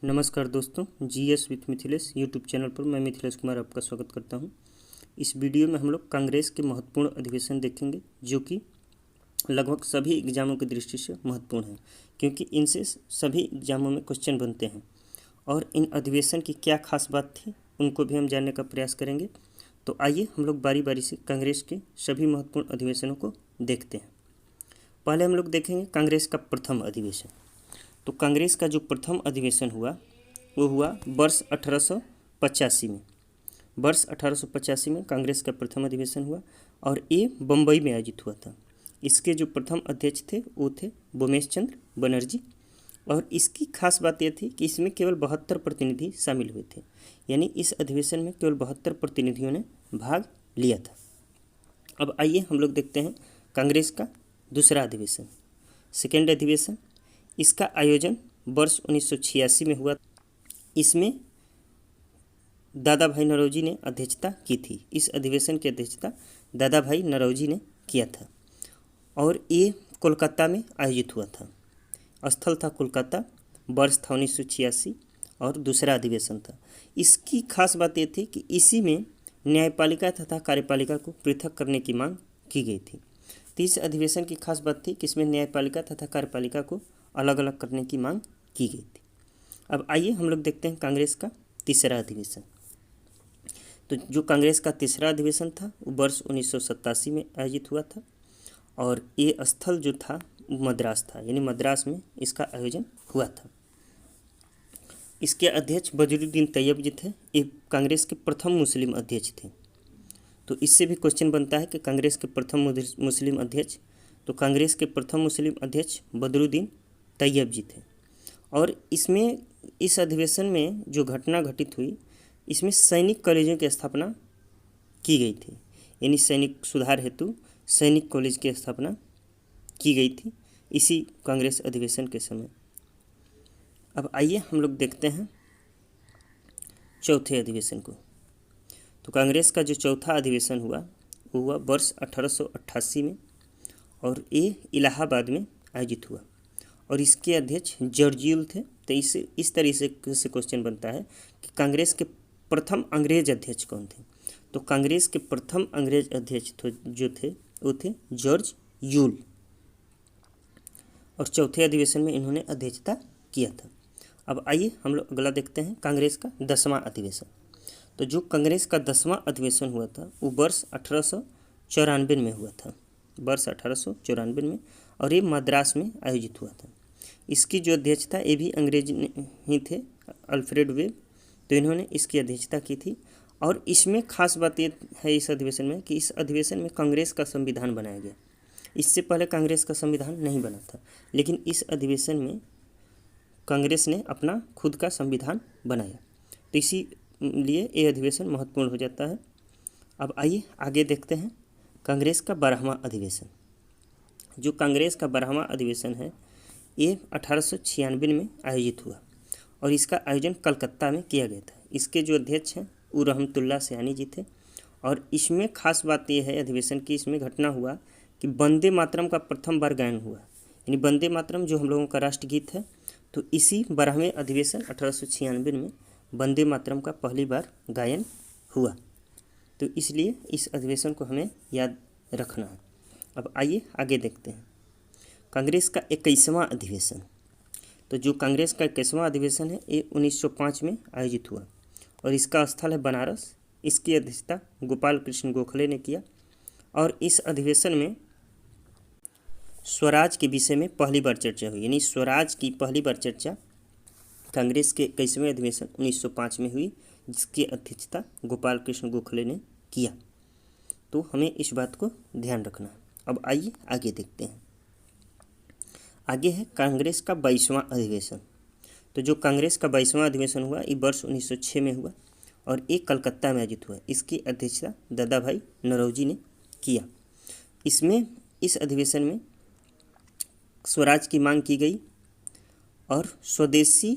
नमस्कार दोस्तों, GS with Mithilesh YouTube channel पर मैं मिथिलेश कुमार आपका स्वागत करता हूं। इस वीडियो में हम लोग कांग्रेस के महत्वपूर्ण अधिवेशन देखेंगे, जो कि लगभग सभी एग्जामों की दृष्टि से महत्वपूर्ण है, क्योंकि इनसे सभी एग्जामों में क्वेश्चन बनते हैं। और इन अधिवेशन की क्या खास बात थी, उनको भी हम जानने का प्रयास करेंगे। तो आइए हम लोग बारी बारी से कांग्रेस के सभी महत्वपूर्ण अधिवेशनों को देखते हैं। पहले हम लोग देखेंगे कांग्रेस का प्रथम अधिवेशन। तो कांग्रेस का जो प्रथम अधिवेशन हुआ वो हुआ वर्ष 1885 में। वर्ष 1885 में कांग्रेस का प्रथम अधिवेशन हुआ और ये बम्बई में आयोजित हुआ था। इसके जो प्रथम अध्यक्ष थे वो थे बोमेश चंद्र बनर्जी। और इसकी खास बात यह थी कि इसमें केवल 72 प्रतिनिधि शामिल हुए थे, यानी इस अधिवेशन में केवल 72 प्रतिनिधियों ने भाग लिया था। अब आइए हम लोग देखते हैं कांग्रेस का दूसरा अधिवेशन, सेकेंड अधिवेशन। इसका आयोजन वर्ष 1986 में हुआ। इसमें दादा भाई नौरोजी ने अध्यक्षता की थी। इस अधिवेशन की अध्यक्षता दादा भाई नौरोजी ने किया था और ये कोलकाता में आयोजित हुआ था। स्थल था कोलकाता, वर्ष था 1986 और दूसरा अधिवेशन था। इसकी खास बात ये थी कि इसी में न्यायपालिका तथा कार्यपालिका को पृथक करने की मांग की गई थी। तो इस अधिवेशन की खास बात थी कि इसमें न्यायपालिका तथा कार्यपालिका को अलग अलग करने की मांग की गई थी। अब आइए हम लोग देखते हैं कांग्रेस का तीसरा अधिवेशन। तो जो कांग्रेस का तीसरा अधिवेशन था वो वर्ष 1987 में आयोजित हुआ था और ये स्थल जो था मद्रास था, यानी मद्रास में इसका आयोजन हुआ था। इसके अध्यक्ष बदरुद्दीन तैयब जी थे। ये कांग्रेस के प्रथम मुस्लिम अध्यक्ष थे। तो इससे भी क्वेश्चन बनता है कि कांग्रेस के प्रथम मुस्लिम अध्यक्ष, तो कांग्रेस के प्रथम मुस्लिम अध्यक्ष बदरुद्दीन तैयब जी थे। और इसमें इस अधिवेशन में जो घटना घटित हुई, इसमें सैनिक कॉलेजों की स्थापना की गई थी, यानी सैनिक सुधार हेतु सैनिक कॉलेज की स्थापना की गई थी इसी कांग्रेस अधिवेशन के समय। अब आइए हम लोग देखते हैं चौथे अधिवेशन को। तो कांग्रेस का जो चौथा अधिवेशन हुआ वो हुआ वर्ष 1888 में और ये इलाहाबाद में आयोजित हुआ और इसके अध्यक्ष जॉर्जियल थे। तो इस तरह से क्वेश्चन बनता है कि कांग्रेस के प्रथम अंग्रेज अध्यक्ष कौन थे। तो कांग्रेस के प्रथम अंग्रेज अध्यक्ष जो थे वो थे जॉर्ज यूल और चौथे अधिवेशन में इन्होंने अध्यक्षता किया था। अब आइए हम लोग अगला देखते हैं कांग्रेस का 10वां अधिवेशन। तो जो कांग्रेस का 10वां अधिवेशन हुआ था वो वर्ष 1894 में हुआ था, वर्ष 1894 में, और ये मद्रास में आयोजित हुआ था। इसकी जो अध्यक्ष था ये भी अंग्रेज ही थे, अल्फ्रेड वेब। तो इन्होंने इसकी अध्यक्षता की थी। और इसमें खास बात ये है इस अधिवेशन में कि इस अधिवेशन में कांग्रेस का संविधान बनाया गया। इससे पहले कांग्रेस का संविधान नहीं बना था, लेकिन इस अधिवेशन में कांग्रेस ने अपना खुद का संविधान बनाया। तो इसीलिए ये अधिवेशन महत्वपूर्ण हो जाता है। अब आइए आगे देखते हैं कांग्रेस का 12वां अधिवेशन। जो कांग्रेस का 12वां अधिवेशन है ये 1896 में आयोजित हुआ और इसका आयोजन कलकत्ता में किया गया था। इसके जो अध्यक्ष हैं वो रहमतुल्लाह सयानी जी थे। और इसमें खास बात यह है अधिवेशन की, इसमें घटना हुआ कि वंदे मातरम का प्रथम बार गायन हुआ, यानी वंदे मातरम जो हम लोगों का राष्ट्रगीत है। तो इसी 12वें अधिवेशन 1896 में वंदे मातरम का पहली बार गायन हुआ। तो इसलिए इस अधिवेशन को हमें याद रखना है। अब आइए आगे देखते हैं कांग्रेस का 21वां अधिवेशन। तो जो कांग्रेस का 21वां अधिवेशन है ये 1905 में आयोजित हुआ और इसका स्थल है बनारस। इसकी अध्यक्षता गोपाल कृष्ण गोखले ने किया और इस अधिवेशन में स्वराज के विषय में पहली बार चर्चा हुई, यानी स्वराज की पहली बार चर्चा कांग्रेस के 21वें अधिवेशन 1905 में हुई, जिसकी अध्यक्षता गोपाल कृष्ण गोखले ने किया। तो हमें इस बात को ध्यान रखना है। अब आइए आगे देखते हैं। आगे है कांग्रेस का 22वां अधिवेशन। तो जो कांग्रेस का 22वां अधिवेशन हुआ ये वर्ष 1906 में हुआ और ये कलकत्ता में आयोजित हुआ। इसकी अध्यक्षता दादा भाई नौरोजी ने किया। इसमें इस अधिवेशन में स्वराज की मांग की गई और स्वदेशी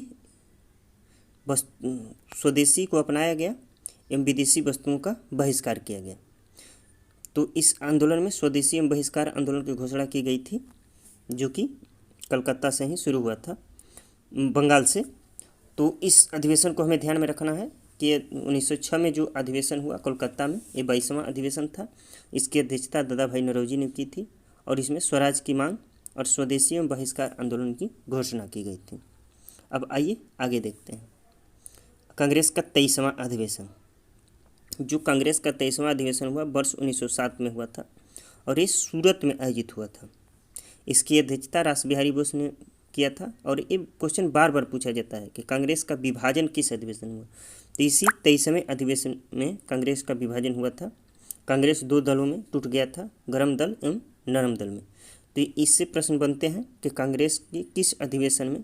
को अपनाया गया एवं विदेशी वस्तुओं का बहिष्कार किया गया। तो इस आंदोलन में स्वदेशी एवं बहिष्कार आंदोलन की घोषणा की गई थी, जो कि कलकत्ता से ही शुरू हुआ था, बंगाल से। तो इस अधिवेशन को हमें ध्यान में रखना है कि 1906 में जो अधिवेशन हुआ कोलकाता में, ये 22वां अधिवेशन था। इसकी अध्यक्षता दादा भाई नौरोजी ने की थी और इसमें स्वराज की मांग और स्वदेशी एवं बहिष्कार आंदोलन की घोषणा की गई थी। अब आइए आगे देखते हैं कांग्रेस का 23वां अधिवेशन। जो कांग्रेस का 23वां अधिवेशन हुआ वर्ष 1907 में हुआ था और ये सूरत में आयोजित हुआ था। इसकी अध्यक्षता रासबिहारी बोस ने किया था और ये क्वेश्चन बार बार पूछा जाता है कि कांग्रेस का विभाजन किस अधिवेशन में हुआ। तो इसी 23वें अधिवेशन में कांग्रेस का विभाजन हुआ था। कांग्रेस 2 दलों में टूट गया था, गर्म दल एवं नरम दल में। तो इससे प्रश्न बनते हैं कि कांग्रेस की किस अधिवेशन में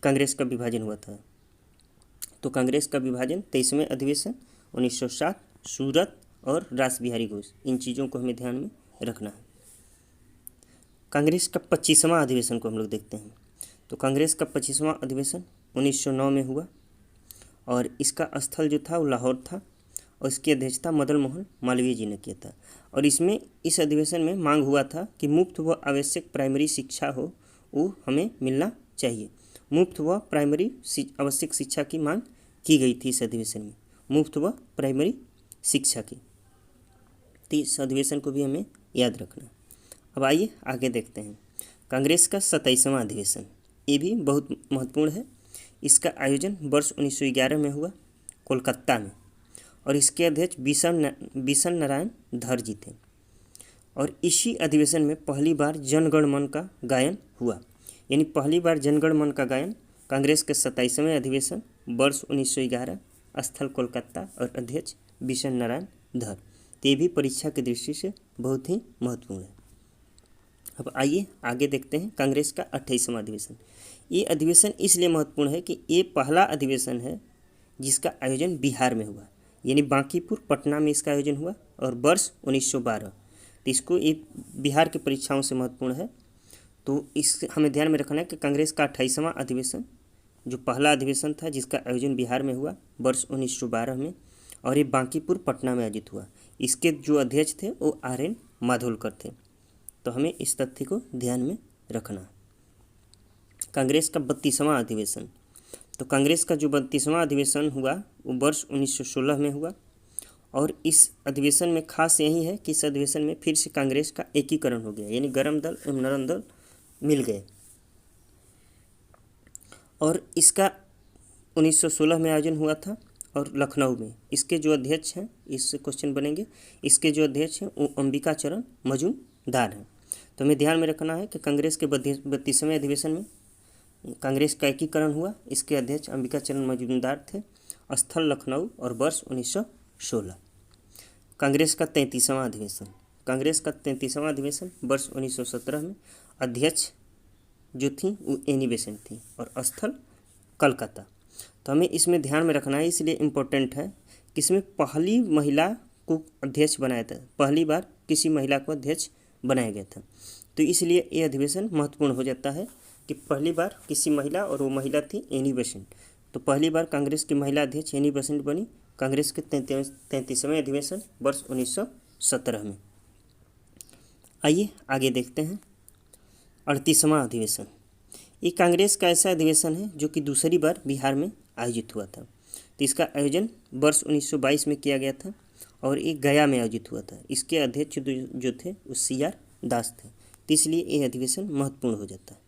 कांग्रेस का विभाजन हुआ था। तो कांग्रेस का विभाजन 23वें अधिवेशन 1907, सूरत और रासबिहारी घोष, इन चीज़ों को हमें ध्यान में रखना है। कांग्रेस का 25वां अधिवेशन को हम लोग देखते हैं। तो कांग्रेस का 25वां अधिवेशन 1909 में हुआ और इसका स्थल जो था वो लाहौर था और इसकी अध्यक्षता मदन मोहन मालवीय जी ने किया था। और इसमें इस अधिवेशन में मांग हुआ था कि मुफ्त व आवश्यक प्राइमरी शिक्षा हो वो हमें मिलना चाहिए। मुफ्त व प्राइमरी आवश्यक शिक्षा की मांग की गई थी इस अधिवेशन में, मुफ्त व प्राइमरी शिक्षा की। तो इस अधिवेशन को भी हमें याद रखना है। अब आइए आगे देखते हैं कांग्रेस का 27वां अधिवेशन। ये भी बहुत महत्वपूर्ण है। इसका आयोजन वर्ष 1911 में हुआ कोलकाता में और इसके अध्यक्ष बिशन नारायण धर जी थे। और इसी अधिवेशन में पहली बार जनगण मन का गायन हुआ, यानी पहली बार जनगण मन का गायन कांग्रेस के 27वें अधिवेशन वर्ष 1911, स्थल कोलकाता और अध्यक्ष बिशन नारायण धर। ये भी परीक्षा की दृष्टि से बहुत ही महत्वपूर्ण है। अब आइए आगे देखते हैं कांग्रेस का 28वां अधिवेशन। ये अधिवेशन इसलिए महत्वपूर्ण है कि ये पहला अधिवेशन है जिसका आयोजन बिहार में हुआ, यानी बांकीपुर पटना में इसका आयोजन हुआ और वर्ष 1912। तो इसको ये बिहार की परीक्षाओं से महत्वपूर्ण है। तो इस हमें ध्यान में रखना है कि कांग्रेस का 28वां अधिवेशन जो पहला अधिवेशन था जिसका आयोजन बिहार में हुआ वर्ष 1912 में और ये बांकीपुर पटना में आयोजित हुआ। इसके जो अध्यक्ष थे वो RN माधोलकर थे। तो हमें इस तथ्य को ध्यान में रखना है। कांग्रेस का 32वां अधिवेशन। तो कांग्रेस का जो 32वां अधिवेशन हुआ वो वर्ष 1916 में हुआ और इस अधिवेशन में खास यही है कि इस अधिवेशन में फिर से कांग्रेस का एकीकरण हो गया, यानी गर्म दल एवं नरम दल मिल गए। और इसका 1916 में आयोजन हुआ था और लखनऊ में। इसके जो अध्यक्ष हैं, इससे क्वेश्चन बनेंगे, इसके जो अध्यक्ष हैं वो अंबिका चरण मजूमदार हैं। तो हमें ध्यान में रखना है कि कांग्रेस के 32वें अधिवेशन में कांग्रेस का एकीकरण हुआ। इसके अध्यक्ष अंबिका चरण मजूमदार थे, स्थल लखनऊ और वर्ष 1916। कांग्रेस का 33वां अधिवेशन। कांग्रेस का 33वां अधिवेशन वर्ष 1917 में। अध्यक्ष जो थी वो एनी बेसेंट थी और स्थल कलकत्ता। तो हमें इसमें ध्यान में रखना है, इसलिए इम्पोर्टेंट है कि इसमें पहली महिला को अध्यक्ष बनाया था, पहली बार किसी महिला को अध्यक्ष बनाया गया था। तो इसलिए ये अधिवेशन महत्वपूर्ण हो जाता है कि पहली बार किसी महिला, और वो महिला थी एनी बेसेंट। तो पहली बार कांग्रेस की महिला अध्यक्ष एनी बेसेंट बनी कांग्रेस के 33वें अधिवेशन वर्ष 1917 में। आइए आगे देखते हैं 38वां अधिवेशन। ये कांग्रेस का ऐसा अधिवेशन है जो कि दूसरी बार बिहार में आयोजित हुआ था। तो इसका आयोजन वर्ष 1922 में किया गया था और ये गया में आयोजित हुआ था। इसके अध्यक्ष जो थे वो CR दास थे। तो इसलिए ये अधिवेशन महत्वपूर्ण हो जाता है।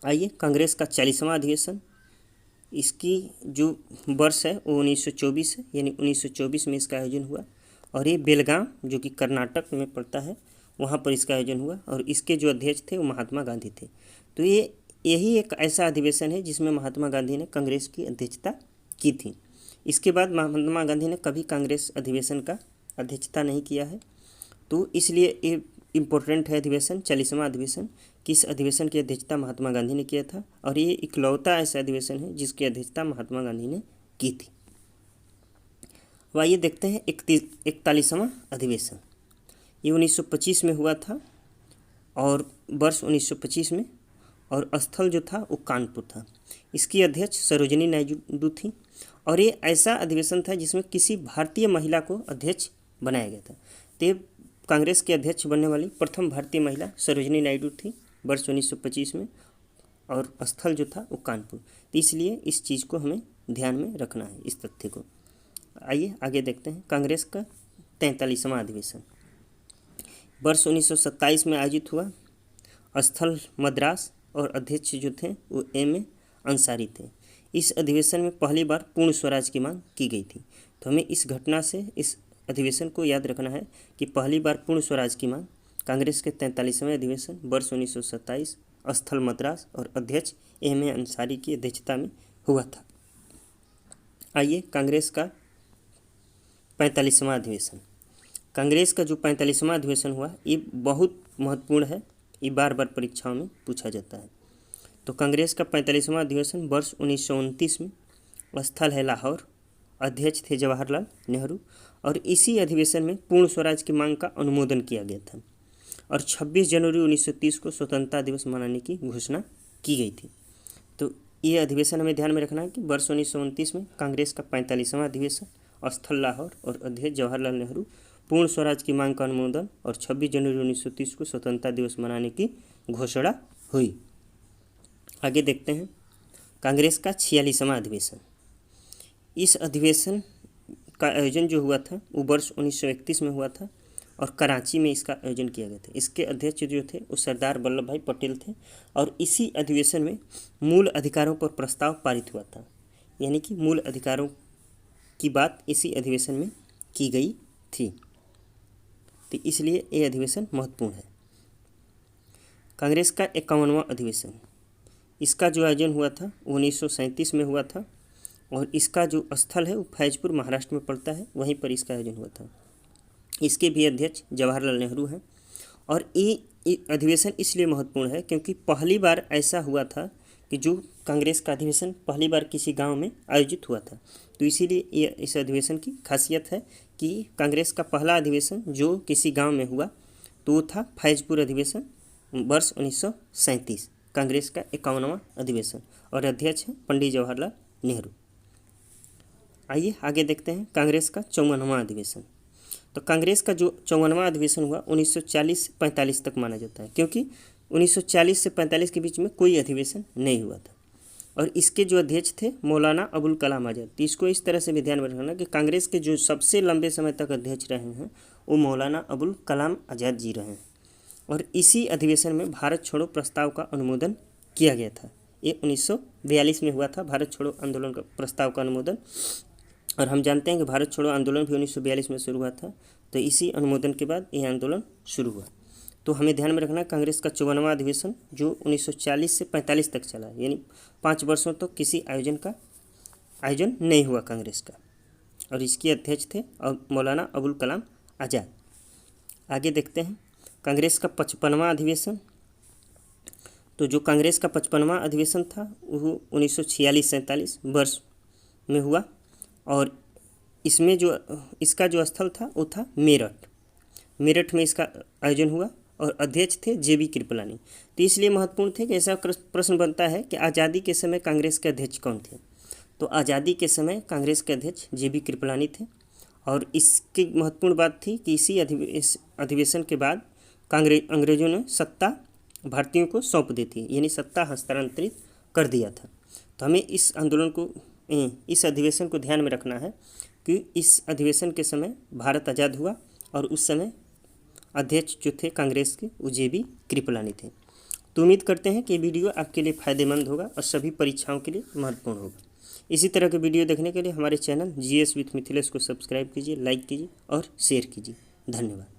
आइए कांग्रेस का 40वां अधिवेशन। इसकी जो वर्ष है वो 1924 है, यानी 1924 में इसका आयोजन हुआ और ये बेलगाम जो कि कर्नाटक में पड़ता है वहाँ पर इसका आयोजन हुआ और इसके जो अध्यक्ष थे वो महात्मा गांधी थे। तो यही एक ऐसा अधिवेशन है जिसमें महात्मा गांधी ने कांग्रेस की अध्यक्षता की थी। इसके बाद महात्मा गांधी ने कभी कांग्रेस अधिवेशन का अध्यक्षता नहीं किया है। तो इसलिए ये इम्पोर्टेंट है अधिवेशन, 40वां अधिवेशन। किस अधिवेशन की अध्यक्षता महात्मा गांधी ने किया था और ये इकलौता ऐसा अधिवेशन है जिसकी अध्यक्षता महात्मा गांधी ने की थी। अब आइए देखते हैं 41वां अधिवेशन। ये 1925 में हुआ था और वर्ष 1925 में, और स्थल जो था वो कानपुर था। इसकी अध्यक्ष सरोजिनी नायडू थी और ये ऐसा अधिवेशन था जिसमें किसी भारतीय महिला को अध्यक्ष बनाया गया था। तो कांग्रेस के अध्यक्ष बनने वाली प्रथम भारतीय महिला सरोजिनी नायडू थी वर्ष 1925 में और स्थल जो था वो कानपुर। तो इसलिए इस चीज़ को हमें ध्यान में रखना है, इस तथ्य को। आइए आगे देखते हैं। कांग्रेस का 43वां अधिवेशन वर्ष 1927 में आयोजित हुआ। स्थल मद्रास और अध्यक्ष जो थे वो M.A. अंसारी थे। इस अधिवेशन में पहली बार पूर्ण स्वराज की मांग की गई थी। तो हमें इस घटना से इस अधिवेशन को याद रखना है कि पहली बार पूर्ण स्वराज की मांग कांग्रेस के 43वें अधिवेशन वर्ष 1927 स्थल मद्रास और अध्यक्ष M.A. अंसारी की अध्यक्षता में हुआ था। आइए कांग्रेस का 45वां अधिवेशन। कांग्रेस का जो 45वां अधिवेशन हुआ ये बहुत महत्वपूर्ण है, ये बार बार परीक्षाओं में पूछा जाता है। तो कांग्रेस का 45वां अधिवेशन वर्ष 1929 में, स्थल है लाहौर, अध्यक्ष थे जवाहरलाल नेहरू और इसी अधिवेशन में पूर्ण स्वराज की मांग का अनुमोदन किया गया था और 26 जनवरी 1930 को स्वतंत्रता दिवस मनाने की घोषणा की गई थी। तो ये अधिवेशन हमें ध्यान में रखना है कि वर्ष 1929 में कांग्रेस का 45वां अधिवेशन, स्थल लाहौर और अध्यक्ष जवाहरलाल नेहरू, पूर्ण स्वराज की मांग का अनुमोदन और 26 जनवरी 1930 को स्वतंत्रता दिवस मनाने की घोषणा हुई। आगे देखते हैं कांग्रेस का 46वां अधिवेशन। इस अधिवेशन का आयोजन जो हुआ था वो वर्ष 1931 में हुआ था और कराची में इसका आयोजन किया गया था। इसके अध्यक्ष जो थे वो सरदार वल्लभ भाई पटेल थे और इसी अधिवेशन में मूल अधिकारों पर प्रस्ताव पारित हुआ था, यानी कि मूल अधिकारों की बात इसी अधिवेशन में की गई थी। तो इसलिए ये अधिवेशन महत्वपूर्ण है। कांग्रेस का 51वां अधिवेशन, इसका जो आयोजन हुआ था 1937 में हुआ था और इसका जो स्थल है वो फैजपुर महाराष्ट्र में पड़ता है, वहीं पर इसका आयोजन हुआ था। इसके भी अध्यक्ष जवाहरलाल नेहरू हैं और ये अधिवेशन इसलिए महत्वपूर्ण है क्योंकि पहली बार ऐसा हुआ था कि जो कांग्रेस का अधिवेशन पहली बार किसी गांव में आयोजित हुआ था। तो इसीलिए ये इस अधिवेशन की खासियत है कि कांग्रेस का पहला अधिवेशन जो किसी गांव में हुआ तो वो था फैजपुर अधिवेशन वर्ष 1937, कांग्रेस का 51वां अधिवेशन और अध्यक्ष हैं पंडित जवाहरलाल नेहरू। आइए आगे देखते हैं कांग्रेस का 54वां अधिवेशन। तो कांग्रेस का जो 54वां अधिवेशन हुआ 1940 से 45 तक माना जाता है क्योंकि 1940 से 45 के बीच में कोई अधिवेशन नहीं हुआ था और इसके जो अध्यक्ष थे मौलाना अबुल कलाम आज़ाद। तो इसको इस तरह से भी ध्यान में रखना कि कांग्रेस के जो सबसे लंबे समय तक अध्यक्ष रहे हैं वो मौलाना अबुल कलाम आज़ाद जी रहे हैं और इसी अधिवेशन में भारत छोड़ो प्रस्ताव का अनुमोदन किया गया था। ये 1942 में हुआ था भारत छोड़ो आंदोलन का प्रस्ताव का अनुमोदन और हम जानते हैं कि भारत छोड़ो आंदोलन भी 1942 में शुरू हुआ था। तो इसी अनुमोदन के बाद ये आंदोलन शुरू हुआ। तो हमें ध्यान में रखना कांग्रेस का 54वां अधिवेशन जो 1940 से 45 तक चला, यानी 5 वर्षों तक तो किसी आयोजन नहीं हुआ कांग्रेस का और इसके अध्यक्ष थे और मौलाना अबुल कलाम आज़ाद। आगे देखते हैं कांग्रेस का 55वां अधिवेशन। तो जो कांग्रेस का 55वां अधिवेशन था वो 1946-47 वर्ष में हुआ और इसमें जो इसका जो स्थल था वो था मेरठ में इसका आयोजन हुआ और अध्यक्ष थे JB कृपलानी। तो इसलिए महत्वपूर्ण थे कि ऐसा प्रश्न बनता है कि आज़ादी के समय कांग्रेस के अध्यक्ष कौन थे। तो आज़ादी के समय कांग्रेस के अध्यक्ष JB कृपलानी थे और इसकी महत्वपूर्ण बात थी कि इसी अधिवेशन के बाद अंग्रेजों ने सत्ता भारतीयों को सौंप दी थी, यानी सत्ता हस्तांतरित कर दिया था। तो हमें इस अधिवेशन को ध्यान में रखना है कि इस अधिवेशन के समय भारत आज़ाद हुआ और उस समय अध्यक्ष जो थे कांग्रेस के वो JB कृपलानी थे। तो उम्मीद करते हैं कि वीडियो आपके लिए फ़ायदेमंद होगा और सभी परीक्षाओं के लिए महत्वपूर्ण होगा। इसी तरह के वीडियो देखने के लिए हमारे चैनल GS विथ मिथिलेश को सब्सक्राइब कीजिए, लाइक कीजिए और शेयर कीजिए। धन्यवाद।